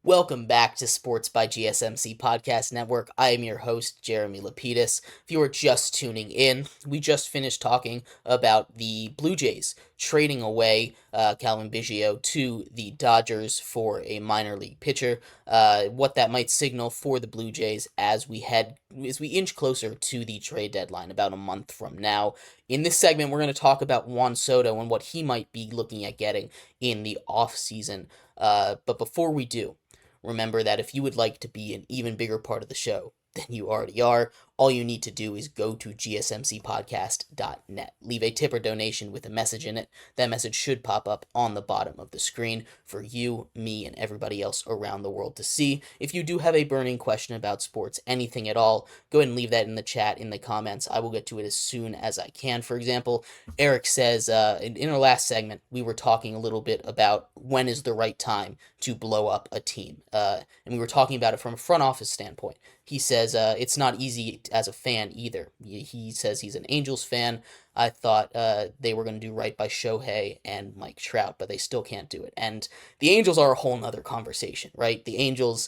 Welcome back to Sports by GSMC Podcast Network. I am your host, Jeremy Lapidus. If you are just tuning in, we just finished talking about the Blue Jays trading away Calvin Biggio to the Dodgers for a minor league pitcher. What that might signal for the Blue Jays as we inch closer to the trade deadline about a month from now. In this segment, we're going to talk about Juan Soto and what he might be looking at getting in the offseason. But before we do, remember that if you would like to be an even bigger part of the show than you already are, all you need to do is go to gsmcpodcast.net. Leave a tip or donation with a message in it. That message should pop up on the bottom of the screen for you, me, and everybody else around the world to see. If you do have a burning question about sports, anything at all, go ahead and leave that in the chat, in the comments. I will get to it as soon as I can. For example, Eric says, in our last segment, we were talking a little bit about when is the right time to blow up a team. And we were talking about it from a front office standpoint. He says it's not easy as a fan either. He says he's an Angels fan. I thought they were going to do right by Shohei and Mike Trout, but they still can't do it. And the Angels are a whole nother conversation, right? The Angels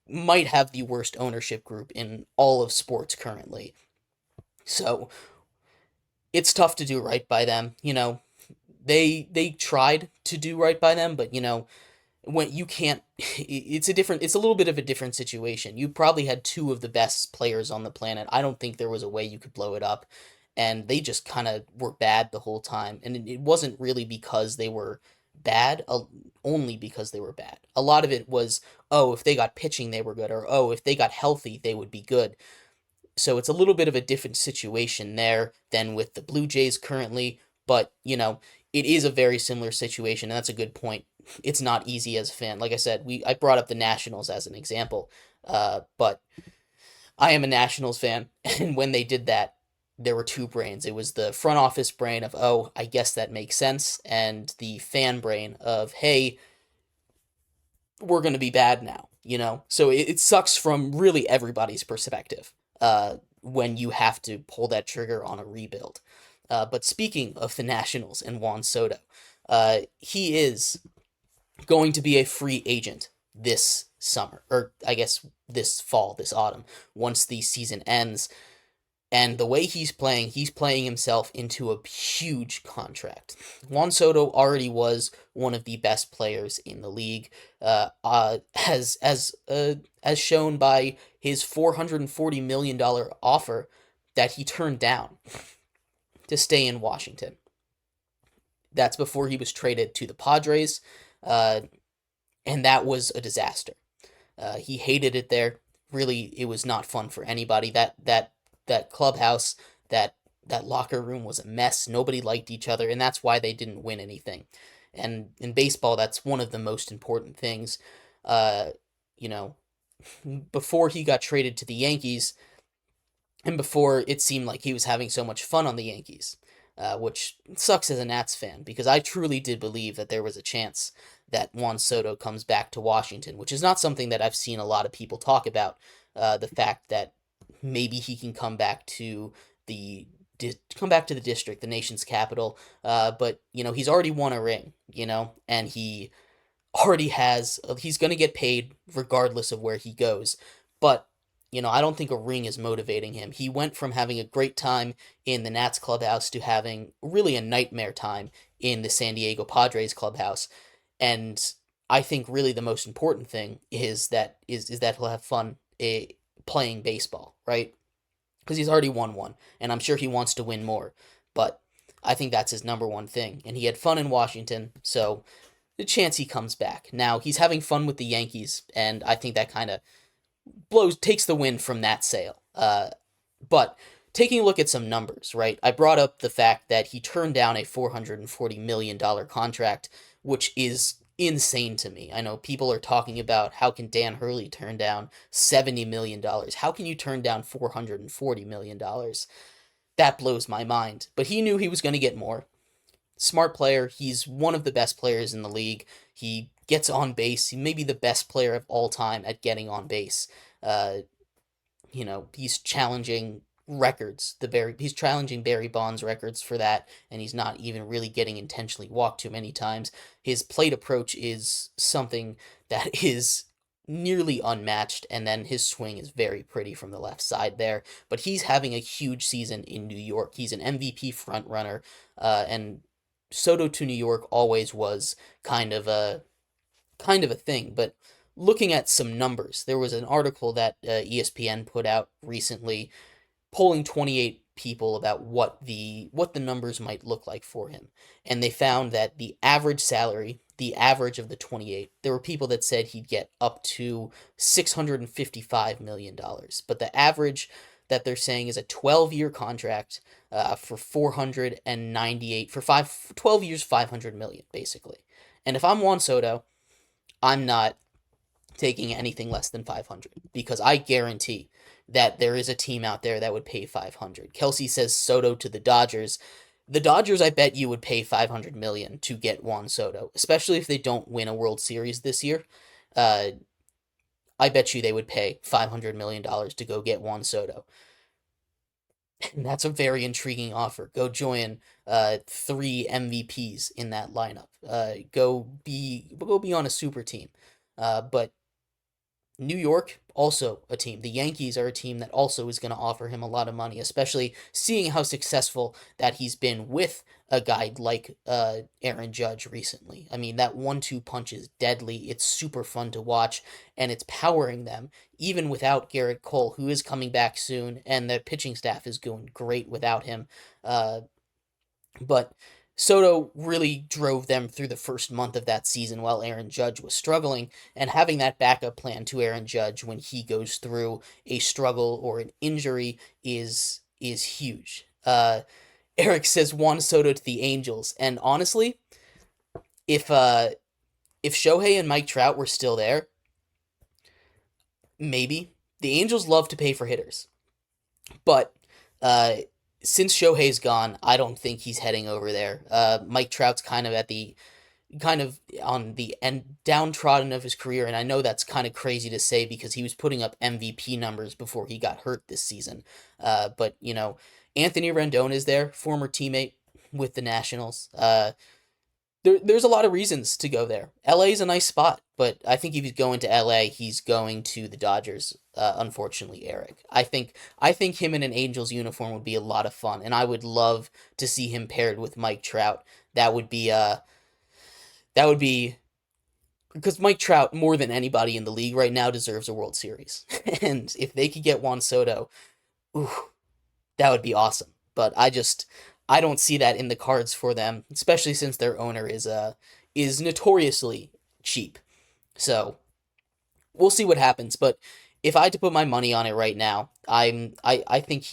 might have the worst ownership group in all of sports currently. So it's tough to do right by them. They tried to do right by them, but when you can't, it's a little bit of a different situation. You probably had two of the best players on the planet. I don't think there was a way you could blow it up, and they just kind of were bad the whole time. And it wasn't really because they were bad, only because they were bad. A lot of it was, oh, if they got pitching, they were good, or oh, if they got healthy, they would be good. So it's a little bit of a different situation there than with the Blue Jays currently, but it is a very similar situation, and that's a good point. It's not easy as a fan. Like I said, I brought up the Nationals as an example, but I am a Nationals fan, and when they did that, there were two brains. It was the front office brain of, oh, I guess that makes sense, and the fan brain of, hey, we're going to be bad now, So it sucks from really everybody's perspective when you have to pull that trigger on a rebuild. But speaking of the Nationals and Juan Soto, he is going to be a free agent this summer, or I guess this fall, this autumn, once the season ends. And the way he's playing himself into a huge contract. Juan Soto already was one of the best players in the league, as shown by his $440 million offer that he turned down to stay in Washington. That's before he was traded to the Padres, and that was a disaster. He hated it there. Really, it was not fun for anybody. That clubhouse, that locker room was a mess. Nobody liked each other, and that's why they didn't win anything. And in baseball, that's one of the most important things. Before he got traded to the Yankees, and before it seemed like he was having so much fun on the Yankees, which sucks as a Nats fan, because I truly did believe that there was a chance that Juan Soto comes back to Washington, which is not something that I've seen a lot of people talk about, the fact that maybe he can come back to the district, the nation's capital, but he's already won a ring, and he already he's going to get paid regardless of where he goes, but I don't think a ring is motivating him. He went from having a great time in the Nats clubhouse to having really a nightmare time in the San Diego Padres clubhouse. And I think really the most important thing is that he'll have fun playing baseball, right? Because he's already won one, and I'm sure he wants to win more. But I think that's his number one thing. And he had fun in Washington, so the chance he comes back. Now, he's having fun with the Yankees, and I think that kind of takes the wind from that sail. But taking a look at some numbers, right? I brought up the fact that he turned down a $440 million contract, which is insane to me. I know people are talking about how can Dan Hurley turn down $70 million? How can you turn down $440 million? That blows my mind. But he knew he was going to get more. Smart player. He's one of the best players in the league. He gets on base. He may be the best player of all time at getting on base. He's challenging records. He's challenging Barry Bonds records for that, and he's not even really getting intentionally walked too many times. His plate approach is something that is nearly unmatched, and then his swing is very pretty from the left side there. But he's having a huge season in New York. He's an MVP frontrunner, and Soto to New York always was kind of a thing. But looking at some numbers, there was an article that ESPN put out recently, polling 28 people about what the numbers might look like for him, and they found that the average salary, the average of the 28, there were people that said he'd get up to $655 million, but the average that they're saying is a 12-year contract for 498 for 12 years, 500 million basically. And if I'm Juan Soto, I'm not taking anything less than 500 because I guarantee that there is a team out there that would pay 500. Kelsey says Soto to the Dodgers. The Dodgers, I bet you would pay 500 million to get Juan Soto, especially if they don't win a World Series this year. I bet you they would pay $500 million to go get Juan Soto. And that's a very intriguing offer. Go join 3 MVPs in that lineup. Go be on a super team. But New York, also a team. The Yankees are a team that also is going to offer him a lot of money, especially seeing how successful that he's been with a guy like Aaron Judge recently. I mean, that 1-2 punch is deadly. It's super fun to watch, and it's powering them, even without Garrett Cole, who is coming back soon, and the pitching staff is going great without him. But Soto really drove them through the first month of that season while Aaron Judge was struggling, and having that backup plan to Aaron Judge when he goes through a struggle or an injury is huge. Eric says Juan Soto to the Angels, and honestly, if Shohei and Mike Trout were still there, maybe. The Angels love to pay for hitters, but since Shohei's gone, I don't think he's heading over there. Mike Trout's kind of on the end downtrodden of his career, and I know that's kind of crazy to say because he was putting up MVP numbers before he got hurt this season. But Anthony Rendon is there, former teammate with the Nationals. There's a lot of reasons to go there. LA is a nice spot, but I think if he's going to LA, he's going to the Dodgers. Unfortunately, Eric. I think him in an Angels uniform would be a lot of fun, and I would love to see him paired with Mike Trout. That would be because Mike Trout, more than anybody in the league right now, deserves a World Series. And if they could get Juan Soto, ooh, that would be awesome. But I don't see that in the cards for them, especially since their owner is notoriously cheap. So we'll see what happens. But if I had to put my money on it right now, I think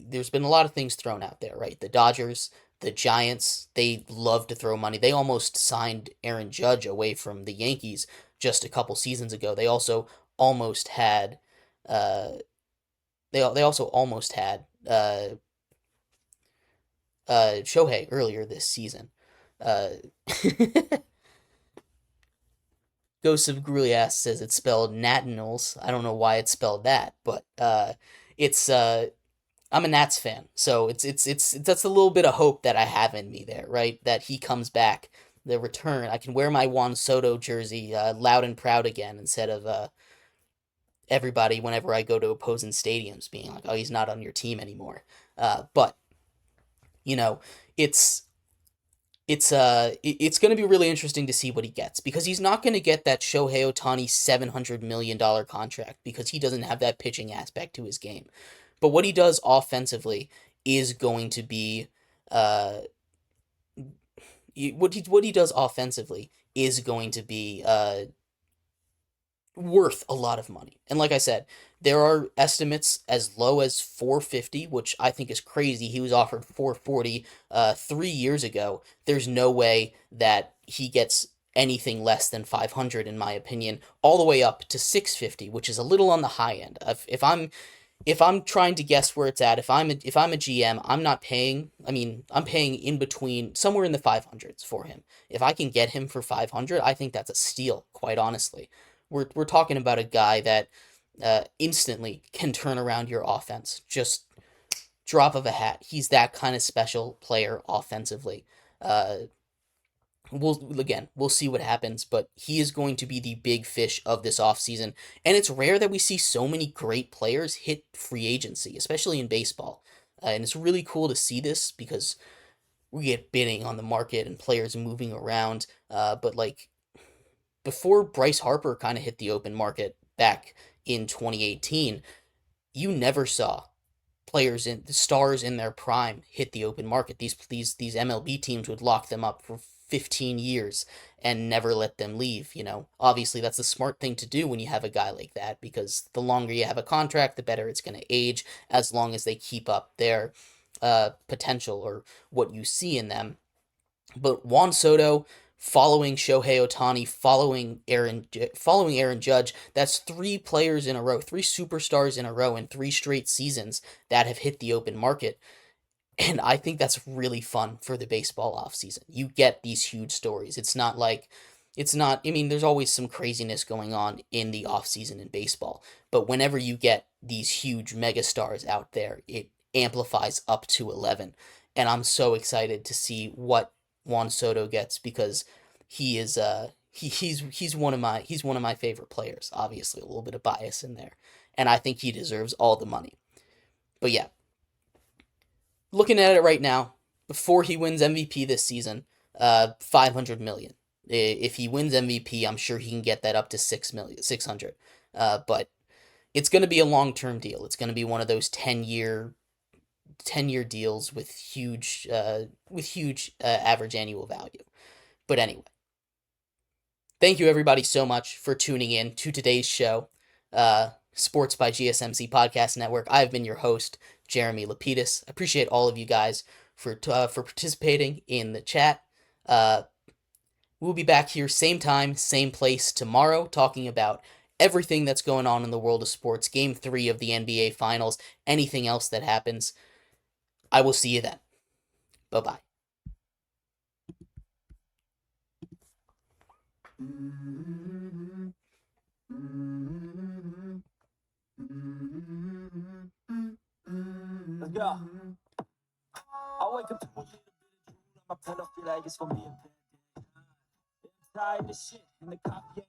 there's been a lot of things thrown out there, right? The Dodgers, the Giants, they love to throw money. They almost signed Aaron Judge away from the Yankees just a couple seasons ago. They also almost had Shohei earlier this season. Ghost of Grulias says it's spelled Nationals. I don't know why it's spelled that, but it's I'm a Nats fan, so it's that's a little bit of hope that I have in me there, right? That he comes back, the return. I can wear my Juan Soto jersey loud and proud again instead of everybody whenever I go to opposing stadiums being like, "Oh, he's not on your team anymore." But it's going to be really interesting to see what he gets because he's not going to get that Shohei Ohtani $700 million contract because he doesn't have that pitching aspect to his game. But what he does offensively is going to be what he does offensively is going to be worth a lot of money. And like I said, there are estimates as low as 450, which I think is crazy. He was offered 440 3 years ago. There's no way that he gets anything less than 500 in my opinion, all the way up to 650, which is a little on the high end. If I'm trying to guess where it's at, if I'm a GM, I'm not paying. I mean, I'm paying in between somewhere in the 500s for him. If I can get him for 500, I think that's a steal, quite honestly. We're talking about a guy that instantly can turn around your offense. Just drop of a hat. He's that kind of special player offensively. Uh, we'll see what happens, but he is going to be the big fish of this offseason. And it's rare that we see so many great players hit free agency, especially in baseball. And it's really cool to see this because we get bidding on the market and players moving around. But like before Bryce Harper kind of hit the open market back in 2018, you never saw players in the stars in their prime hit the open market. These MLB teams would lock them up for 15 years and never let them leave, you know. Obviously that's the smart thing to do when you have a guy like that, because the longer you have a contract, the better it's going to age, as long as they keep up their potential or what you see in them. But Juan Soto, following Shohei Ohtani, following Aaron Judge, that's three players in a row, three superstars in a row in 3 straight seasons that have hit the open market. And I think that's really fun for the baseball offseason. You get these huge stories. I mean, there's always some craziness going on in the offseason in baseball, but whenever you get these huge megastars out there, it amplifies up to 11. And I'm so excited to see what Juan Soto gets, because he's one of my favorite players. Obviously, a little bit of bias in there, and I think he deserves all the money. But yeah, looking at it right now, before he wins MVP this season, 500 million. If he wins MVP, I'm sure he can get that up to 600. But it's going to be a long-term deal. It's going to be one of those 10-year deals with huge average annual value. But anyway, thank you everybody so much for tuning in to today's show, Sports by GSMC Podcast Network. I've been your host, Jeremy Lapidus. I appreciate all of you guys for participating in the chat. We'll be back here same time, same place tomorrow, talking about everything that's going on in the world of sports, Game 3 of the NBA Finals, anything else that happens. I will see you then. Bye-bye. Let's go. I wake up to my pen, I feel like it's for me. Inside the shit in the cop game.